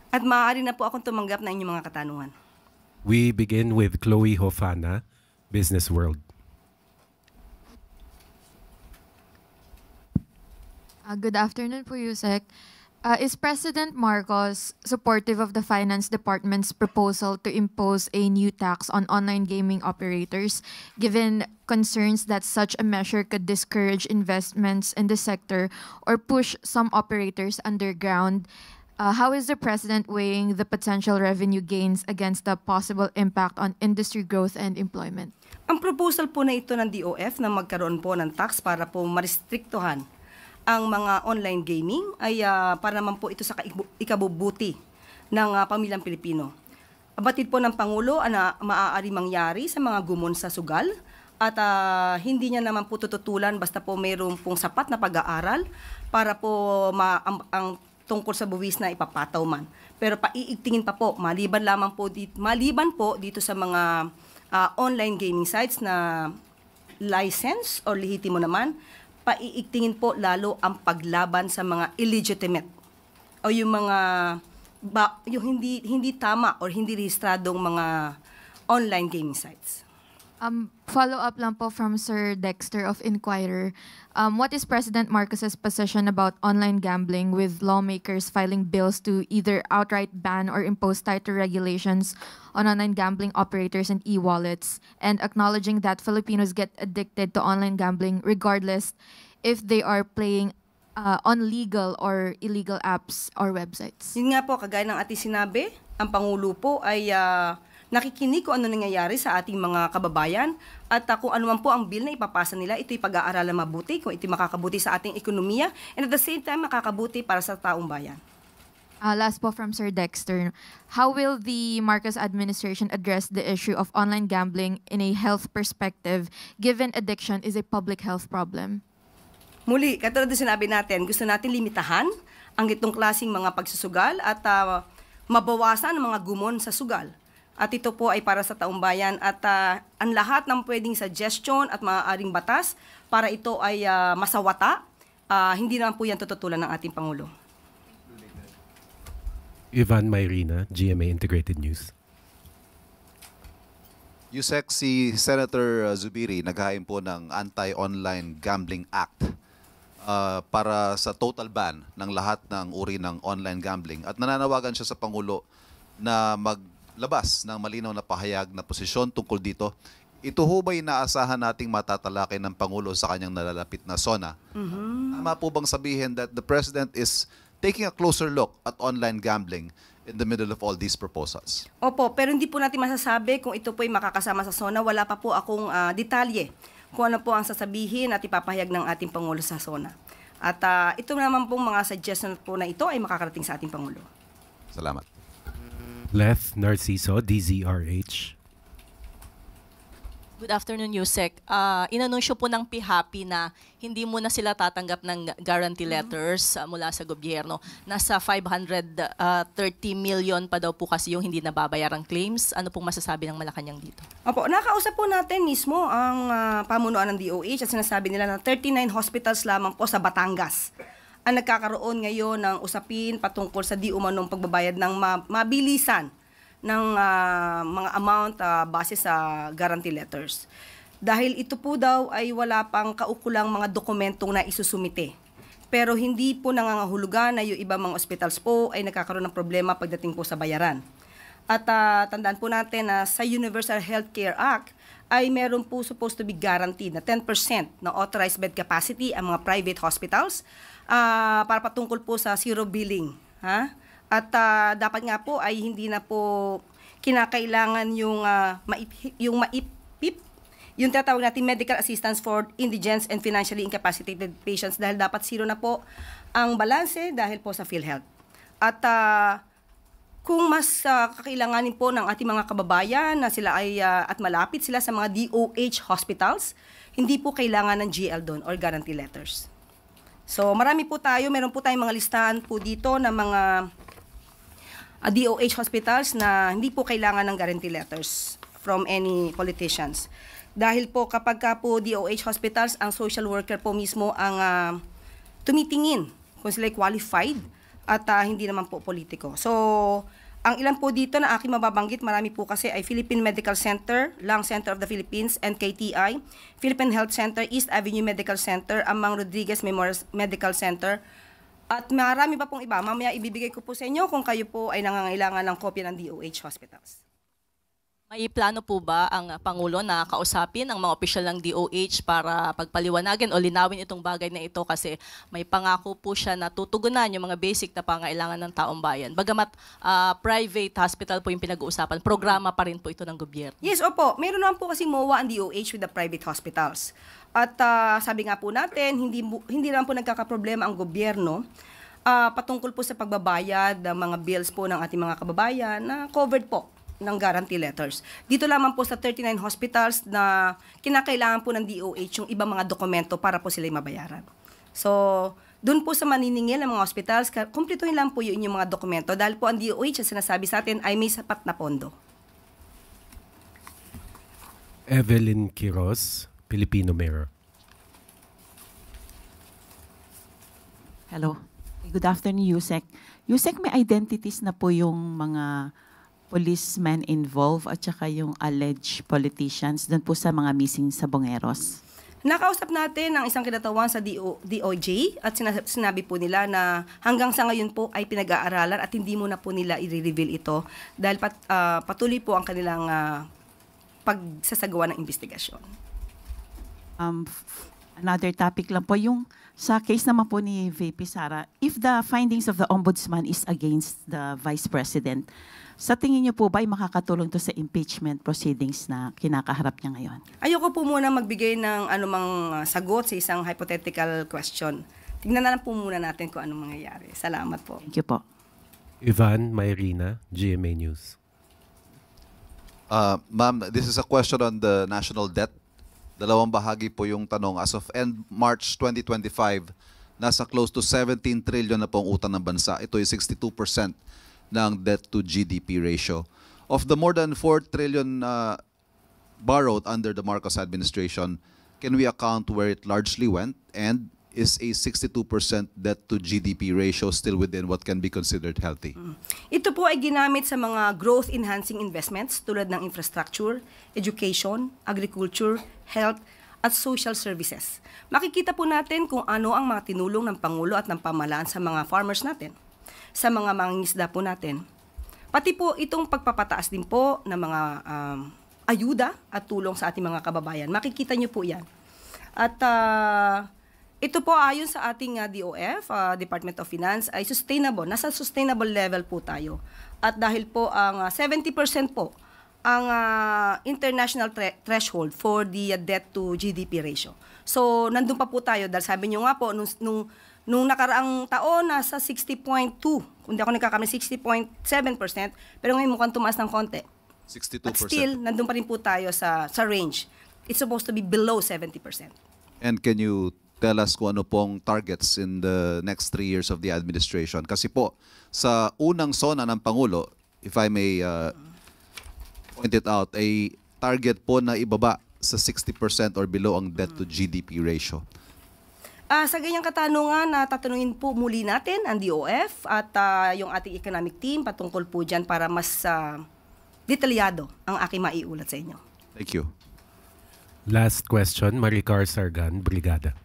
At maaari na po akong tumanggap ng inyong mga katanungan. We begin with Chloe Hofana, Business World. Good afternoon po, Yusek. Is President Marcos supportive of the Finance Department's proposal to impose a new tax on online gaming operators, given concerns that such a measure could discourage investments in the sector or push some operators underground? How is the President weighing the potential revenue gains against the possible impact on industry growth and employment? Ang proposal po na ito ng DOF na magkaroon po ng tax para po marestriktuhan ang mga online gaming ay para naman po ito sa ikabubuti ng pamilyang Pilipino. Batid po ng Pangulo na maaari mangyari sa mga gumon sa sugal at hindi niya naman po tututulan basta po mayroon pong sapat na pag-aaral para po ang tungkol sa buwis na ipapataw man. Pero paiigtingin pa po, maliban po dito sa mga online gaming sites na license or lehitimo naman, paiigtingin po lalo ang paglaban sa mga illegitimate o yung mga yung hindi tama or hindi rehistradong mga online gaming sites. Follow-up lang po from Sir Dexter of Inquirer. What is President Marcos's position about online gambling, with lawmakers filing bills to either outright ban or impose tighter regulations on online gambling operators and e-wallets, and acknowledging that Filipinos get addicted to online gambling regardless if they are playing on legal or illegal apps or websites? Yun nga po, kagaya ng ating sinabi, ang Pangulo po ay nakikinig kung ano nangyayari sa ating mga kababayan at kung ano man po ang bill na ipapasa nila, ito'y pag-aaralan mabuti, kung ito'y makakabuti sa ating ekonomiya and at the same time makakabuti para sa taong bayan. Last po from Sir Dexter. How will the Marcos administration address the issue of online gambling in a health perspective, given addiction is a public health problem? Muli, katulad din sinabi natin, gusto natin limitahan ang itong klaseng mga pagsusugal at mabawasan ang mga gumon sa sugal. At ito po ay para sa taong bayan at ang lahat ng pwedeng suggestion at maaaring batas para ito ay masawata, hindi naman po yan tututulan ng ating Pangulo. Ivan Mayrina, GMA Integrated News. Yusek, si Senator Zubiri naghain po ng Anti-Online Gambling Act para sa total ban ng lahat ng uri ng online gambling. At nananawagan siya sa Pangulo na maglabas ng malinaw na pahayag na posisyon tungkol dito. Ito ho ba inaasahan nating matatalakay ng Pangulo sa kanyang nalalapit na SONA? Tama po bang sabihin that the President is taking a closer look at online gambling in the middle of all these proposals? Opo, pero hindi po natin masasabi kung ito po ay makakasama sa SONA. Wala pa po akong detalye kung ano po ang sasabihin at ipapahayag ng ating Pangulo sa SONA. At ito naman pong mga suggestion po na ito ay makakarating sa ating Pangulo. Salamat. Leth Narciso, DZRH. Good afternoon, Yusek. Inanunsyo po ng PHAPI na hindi muna sila tatanggap ng guarantee letters mula sa gobyerno. Nasa 530 million pa daw po kasi yung hindi nababayarang claims. Ano pong masasabi ng Malacanang dito? Opo, nakausap po natin mismo ang pamunuan ng DOH at sinasabi nila na 39 hospitals lamang po sa Batangas ang nagkakaroon ngayon ng usapin patungkol sa di umanong pagbabayad ng mabilisan ng mga amount base sa guarantee letters. Dahil ito po daw ay wala pang kaukulang mga dokumentong na isusumite. Pero hindi po nangangahulugan na yung ibang mga hospitals po ay nagkakaroon ng problema pagdating po sa bayaran. At tandaan po natin na sa Universal Healthcare Act ay meron po supposed to be guaranteed na 10% na authorized bed capacity ang mga private hospitals para patungkol po sa zero billing. At dapat nga po ay hindi na po kinakailangan yung yung tatawag natin medical assistance for indigent and financially incapacitated patients dahil dapat zero na po ang balanse dahil po sa PhilHealth. At kung mas kakailanganin po ng ating mga kababayan na sila ay at malapit sila sa mga DOH hospitals, hindi po kailangan ng GL doon or guarantee letters. So marami po tayo, meron po tayong mga listahan po dito ng mga DOH hospitals na hindi po kailangan ng guarantee letters from any politicians. Dahil po kapag ka po DOH hospitals, ang social worker po mismo ang tumitingin kung sila qualified at hindi naman po politiko. So, ang ilan po dito na aking mababanggit, marami po kasi ay Philippine Medical Center, Lung Center of the Philippines, NKTI, Philippine Health Center, East Avenue Medical Center, Amang Rodriguez Memorial Medical Center, at marami pa pong iba. Mamaya ibibigay ko po sa inyo kung kayo po ay nangangailangan ng kopya ng DOH hospitals. May plano po ba ang Pangulo na kausapin ang mga opisyal ng DOH para pagpaliwanagan o linawin itong bagay na ito kasi may pangako po siya na tutugunan yung mga basic na pangailangan ng taong bayan. Bagamat private hospital po yung pinag-uusapan, programa pa rin po ito ng gobyerno. Yes, opo. Meron naman po kasi MOA ang DOH with the private hospitals. At sabi nga po natin, hindi naman po nagkakaproblema ang gobyerno patungkol po sa pagbabayad ng mga bills po ng ating mga kababayan na covered po ng guarantee letters. Dito lamang po sa 39 hospitals na kinakailangan po ng DOH yung ibang mga dokumento para po sila mabayaran. So, doon po sa maniningil ng mga hospitals, kumpletuhin lang po yung mga dokumento dahil po ang DOH, ang sinasabi sa atin, ay may sapat na pondo. Evelyn Quiroz, Filipino Mirror. Hello. Good afternoon, Yusek. Yusek, may identities na po yung mga policemen involved at saka yung alleged politicians doon po sa mga missing sa Bongeros. Nakausap natin ang isang kinatawan sa DOJ at sinabi po nila na hanggang sa ngayon po ay pinag-aaralan at hindi muna po nila i-reveal ito dahil patuloy po ang kanilang pagsasagawa ng investigasyon. Another topic lang po, yung sa case naman po ni VP Sara, if the findings of the Ombudsman is against the Vice President, sa tingin niyo po ba ay makakatulong to sa impeachment proceedings na kinakaharap niya ngayon? Ayoko po muna magbigay ng anumang sagot sa isang hypothetical question. Tingnan na lang po muna natin kung anong mangyayari. Salamat po. Thank you po. Ivan Mayrina, GMA News. Ma'am, this is a question on the national debt. Dalawang bahagi po yung tanong. As of end March 2025, nasa close to 17 trillion na pong utang ng bansa. Ito ay 62% ng debt to GDP ratio. Of the more than 4 trillion borrowed under the Marcos administration, can we account where it largely went? And is a 62% debt to GDP ratio still within what can be considered healthy? Ito po ay ginamit sa mga growth-enhancing investments tulad ng infrastructure, education, agriculture, health, at social services. Makikita po natin kung ano ang mga tinulong ng Pangulo at ng pamahalaan sa mga farmers natin, sa mga mangingisda po natin. Pati po itong pagpapataas din po ng mga ayuda at tulong sa ating mga kababayan. Makikita nyo po yan. At ito po ayon sa ating DOF, Department of Finance, ay sustainable. Nasa sustainable level po tayo. At dahil po ang 70% po ang international threshold for the debt to GDP ratio. So, nandun pa po tayo dahil sabi nyo nga po, nung nakaraang taon, nasa 60.2, kung di ako nagkakamali, 60.7%, pero ngayon mukhang tumaas ng konti. 62%. At still, nandun pa rin po tayo sa range. It's supposed to be below 70%. And can you tell us kung ano pong targets in the next 3 years of the administration? Kasi po, sa unang SONA ng Pangulo, if I may point it out, ay target po na ibaba sa 60% or below ang debt to GDP ratio. Sa ganyang katanungan, tatanungin po muli natin ang DOF at yung ating economic team patungkol po dyan para mas detalyado ang aking maiulat sa inyo. Thank you. Last question, Maricar Sargan, Brigada.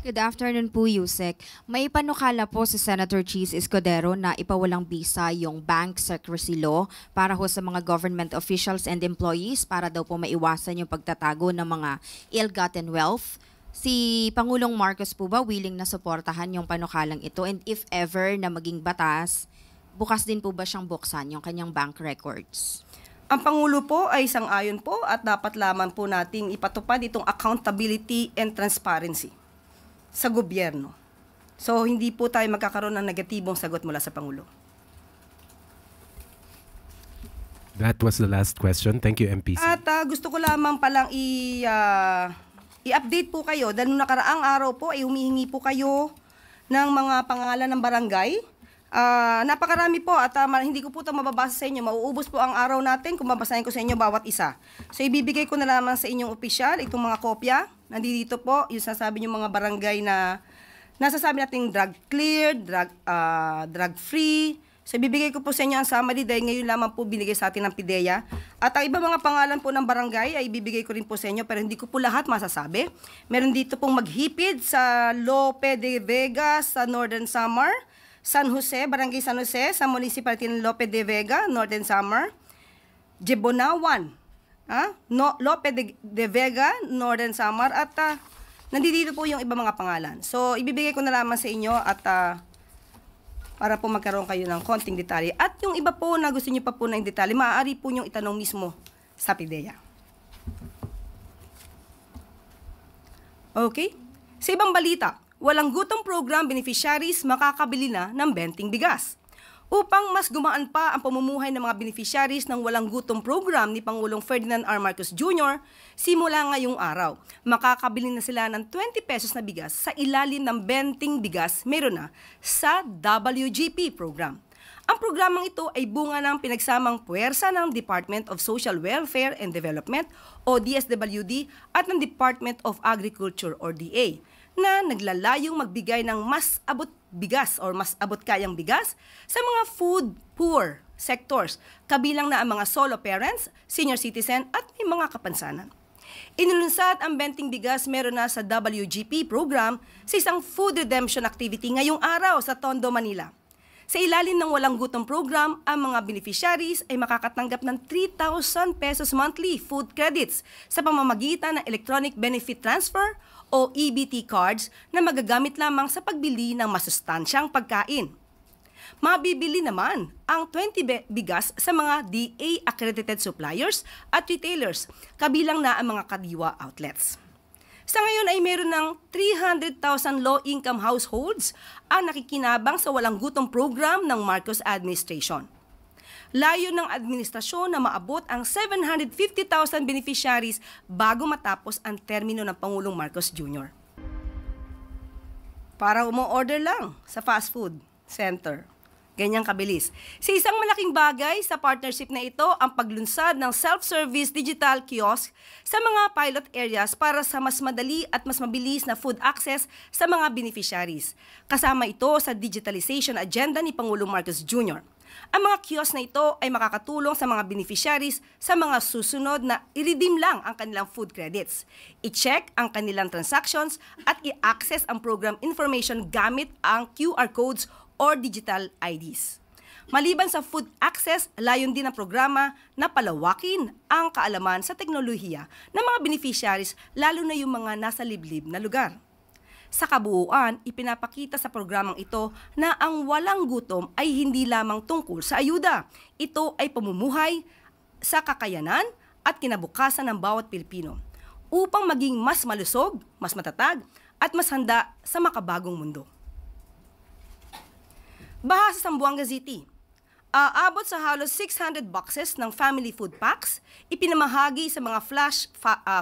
Good afternoon po, Yusek. May panukala po si Senator Cheese Escudero na ipawalang bisa yung bank secrecy law para ho sa mga government officials and employees para daw po maiwasan yung pagtatago ng mga ill-gotten wealth. Si Pangulong Marcos po ba willing na suportahan yung panukalang ito? And if ever na maging batas, bukas din po ba siyang buksan yung kanyang bank records? Ang Pangulo po ay sang-ayon po at dapat lamang po nating ipatupad itong accountability and transparency sa gobyerno. So, hindi po tayo magkakaroon ng negatibong sagot mula sa Pangulo. That was the last question. Thank you, MPC. At gusto ko lamang palang i-update po kayo dahil nung nakaraang araw po ay humihingi po kayo ng mga pangalan ng barangay. Napakarami po at hindi ko po ito mababasa sa inyo. Mauubos po ang araw natin kung babasahin ko sa inyo bawat isa. So ibibigay ko na lamang sa inyong opisyal itong mga kopya. Nandito po yung sasabi niyo mga barangay na nasasabi natin drug cleared, drug free. So ibibigay ko po sa inyo ang summary dahil ngayon lamang po binigay sa atin ng PIDEA. At ang iba mga pangalan po ng barangay ay ibibigay ko rin po sa inyo pero hindi ko po lahat masasabi. Meron dito pong Maghipid sa Lope de Vega sa Northern Samar, San Jose, Barangay San Jose sa Municipality ng Lope de Vega, Northern Samar, Jebonawan, Lope de Vega, Northern Samar at nandito po yung iba mga pangalan. So ibibigay ko na lamang sa inyo at para po magkaroon kayo ng konting detalye. At yung iba po na gusto niyo pa po ng detalye, maaari po niyong itanong mismo sa PIDEA. Okay? Sa ibang balita, walang gutom program beneficiaries makakabili na ng benting bigas. Upang mas gumaan pa ang pamumuhay ng mga beneficiaries ng walang gutom program ni Pangulong Ferdinand R. Marcos Jr., simula ngayong araw, makakabili na sila ng 20 pesos na bigas sa ilalim ng benting bigas meron na sa WGP program. Ang programang ito ay bunga ng pinagsamang puwersa ng Department of Social Welfare and Development o DSWD at ng Department of Agriculture or DA na naglalayong magbigay ng mas abot bigas or mas abot kayang bigas sa mga food poor sectors, kabilang na ang mga solo parents, senior citizen at may mga kapansanan. Inilunsad ang benting bigas meron na sa WGP program sa isang food redemption activity ngayong araw sa Tondo, Manila. Sa ilalim ng walang gutom program, ang mga beneficiaries ay makakatanggap ng 3,000 pesos monthly food credits sa pamamagitan ng Electronic Benefit Transfer o EBT cards na magagamit lamang sa pagbili ng masustansyang pagkain. Mabibili naman ang 20 bigas sa mga DA-accredited suppliers at retailers, kabilang na ang mga kadiwa outlets. Sa ngayon ay meron ng 300,000 low-income households ang nakikinabang sa walang gutom program ng Marcos administration. Layo ng administrasyon na maabot ang 750,000 beneficiaries bago matapos ang termino ng Pangulong Marcos Jr. Para umo-order lang sa fast food center. Ganyang kabilis. Sa isang malaking bagay sa partnership na ito ang paglunsad ng self-service digital kiosk sa mga pilot areas para sa mas madali at mas mabilis na food access sa mga beneficiaries. Kasama ito sa digitalization agenda ni Pangulong Marcos Jr. Ang mga kiosk na ito ay makakatulong sa mga beneficiaries sa mga susunod na i-redeem lang ang kanilang food credits, i-check ang kanilang transactions at i-access ang program information gamit ang QR codes or digital IDs. Maliban sa food access, layon din ang programa na palawakin ang kaalaman sa teknolohiya ng mga beneficiaries lalo na yung mga nasa liblib na lugar. Sa kabuuan, ipinapakita sa programang ito na ang walang gutom ay hindi lamang tungkol sa ayuda. Ito ay pamumuhay sa kakayanan at kinabukasan ng bawat Pilipino upang maging mas malusog, mas matatag at mas handa sa makabagong mundo. Baha sa Zamboanga City. Aabot sa halos 600 boxes ng family food packs ipinamahagi sa mga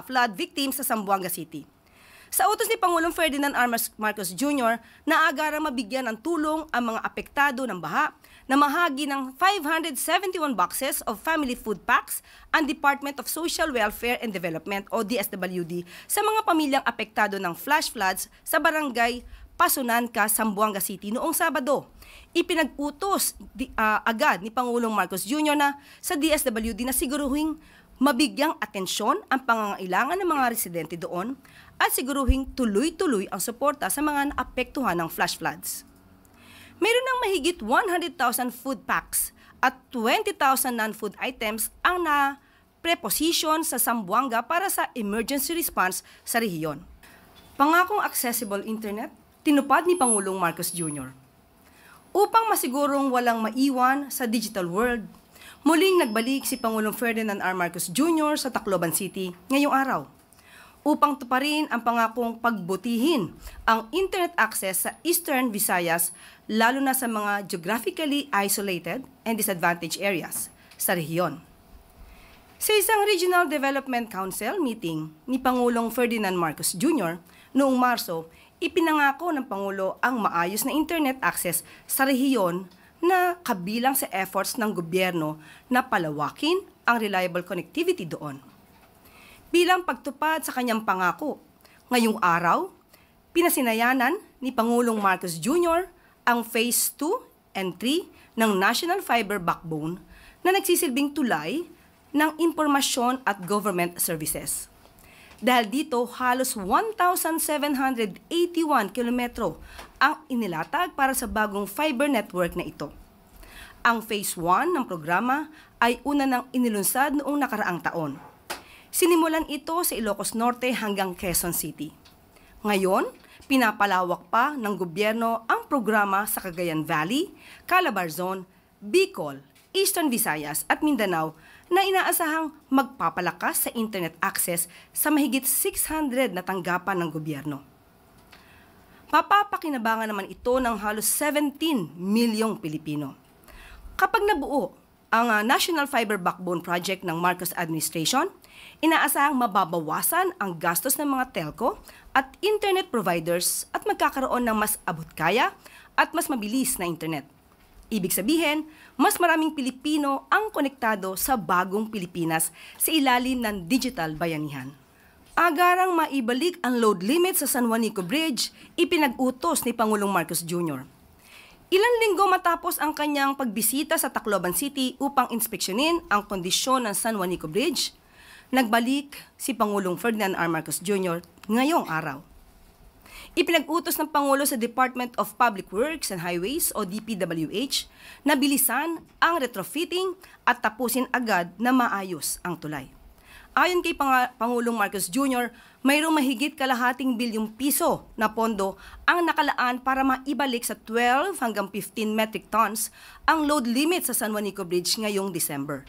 flood victims sa Zamboanga City. Sa utos ni Pangulong Ferdinand R. Marcos Jr. na agarang mabigyan ng tulong ang mga apektado ng baha na mahagi ng 571 boxes of family food packs ang Department of Social Welfare and Development o DSWD sa mga pamilyang apektado ng flash floods sa barangay Pasunanca, Zamboanga City noong Sabado. Ipinag-utos agad ni Pangulong Marcos Jr. na sa DSWD na siguruhing mabigyang atensyon ang pangangailangan ng mga residente doon at siguruhing tuloy-tuloy ang suporta sa mga naapektuhan ng flash floods. Meron ng mahigit 100,000 food packs at 20,000 non-food items ang na-preposition sa Zamboanga para sa emergency response sa rehiyon. Pangakong accessible internet, tinupad ni Pangulong Marcos Jr. Upang masigurong walang maiwan sa digital world, muling nagbalik si Pangulong Ferdinand R. Marcos Jr. sa Tacloban City ngayong araw upang tuparin ang pangakong pagbutihin ang internet access sa Eastern Visayas lalo na sa mga geographically isolated and disadvantaged areas sa rehiyon. Sa isang Regional Development Council meeting ni Pangulong Ferdinand Marcos Jr. noong Marso, ipinangako ng Pangulo ang maayos na internet access sa rehiyon na kabilang sa efforts ng gobyerno na palawakin ang reliable connectivity doon. Bilang pagtupad sa kanyang pangako, ngayong araw, Pinasinayanan ni Pangulong Marcos Jr. ang Phase 2 and 3 ng National Fiber Backbone na nagsisilbing tulay ng impormasyon at government services. Dahil dito, halos 1,781 kilometro ang inilatag para sa bagong fiber network na ito. Ang Phase 1 ng programa ay una nang inilunsad noong nakaraang taon. Sinimulan ito sa Ilocos Norte hanggang Quezon City. Ngayon, pinapalawak pa ng gobyerno ang programa sa Cagayan Valley, Calabarzon, Bicol, Eastern Visayas at Mindanao na inaasahang magpapalakas sa internet access sa mahigit 600 na tanggapan ng gobyerno. Papapakinabangan naman ito ng halos 17 milyong Pilipino. Kapag nabuo ang National Fiber Backbone Project ng Marcos Administration, inaasahang mababawasan ang gastos ng mga telco at internet providers at magkakaroon ng mas abot-kaya at mas mabilis na internet. Ibig sabihin, mas maraming Pilipino ang konektado sa bagong Pilipinas sa ilalim ng digital bayanihan. Agarang maibalik ang load limit sa San Juanico Bridge, ipinag-utos ni Pangulong Marcos Jr. Ilang linggo matapos ang kanyang pagbisita sa Tacloban City upang inspeksyonin ang kondisyon ng San Juanico Bridge, nagbalik si Pangulong Ferdinand R. Marcos Jr. ngayong araw. Ipinag-utos ng Pangulo sa Department of Public Works and Highways o DPWH na bilisan ang retrofitting at tapusin agad na maayos ang tulay. Ayon kay Pangulong Marcos Jr., mayroong mahigit kalahating bilyong piso na pondo ang nakalaan para maibalik sa 12 hanggang 15 metric tons ang load limit sa San Juanico Bridge ngayong December.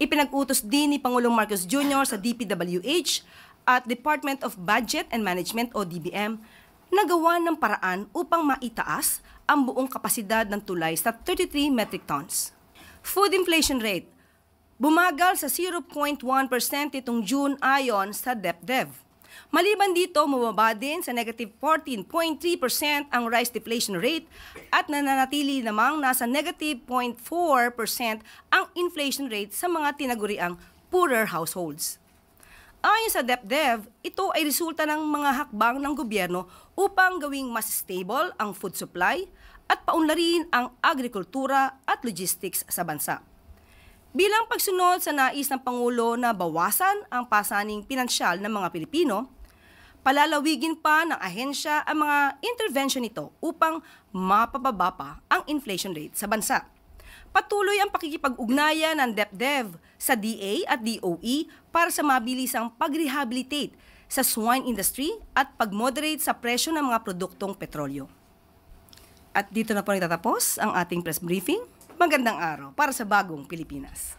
Ipinag-utos din ni Pangulong Marcos Jr. sa DPWH at Department of Budget and Management o DBM na gawa ng paraan upang maitaas ang buong kapasidad ng tulay sa 33 metric tons. Food inflation rate bumagal sa 0.1% itong June ayon sa DepDev. Maliban dito, mababa din sa negative 14.3% ang rice deflation rate at nananatili namang nasa negative 0.4% ang inflation rate sa mga tinaguriang poorer households. Ayon sa DepDev, ito ay resulta ng mga hakbang ng gobyerno upang gawing mas stable ang food supply at paunlarin ang agrikultura at logistics sa bansa. Bilang pagsunod sa nais ng Pangulo na bawasan ang pasaning pinansyal ng mga Pilipino, palalawigin pa ng ahensya ang mga intervention nito upang mapababa pa ang inflation rate sa bansa. Patuloy ang pakikipag-ugnayan ng DepDev sa DA at DOE para sa mabilisang pag-rehabilitate sa swine industry at pag-moderate sa presyo ng mga produktong petrolyo. At dito na po nagtatapos ang ating press briefing. Magandang araw para sa bagong Pilipinas.